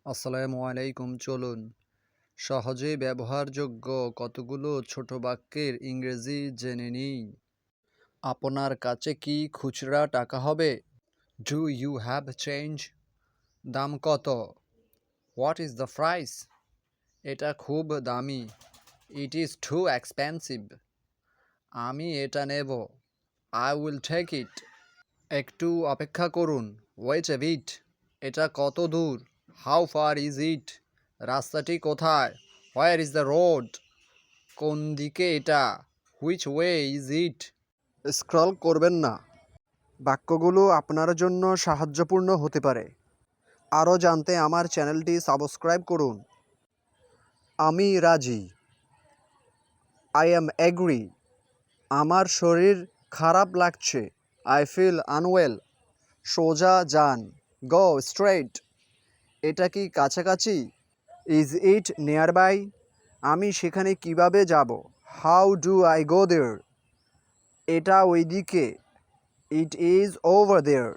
আসসালামু আলাইকুম। চলুন সহজেই ব্যবহারযোগ্য কতগুলো ছোট বাক্যের ইংরেজি জেনে নিই। আপনার কাছে কি খুচরা টাকা হবে? Do you have change? দাম কত? What is the price? এটা খুব দামি। It is too expensive. আমি এটা নেব। I will take it. একটু অপেক্ষা করুন। Wait a bit. এটা কত দূর? How far is it? রাস্তাটি কোথায়? Where is the road? কোন দিকে এটা? Which way is it? Scroll করবেন না। বাক্যগুলো আপনার জন্য সাহায্যপূর্ণ হতে পারে। আরও জানতে আমার চ্যানেলটি সাবস্ক্রাইব করুন। আমি রাজি। I am agree. আমার শরীর খারাপ লাগছে। I feel unwell. সোজা যান। Go straight. এটা কি কাছাকাছি? Is it nearby? আমি সেখানে কিভাবে যাব? How do I go there? এটা ওইদিকে। It is over there.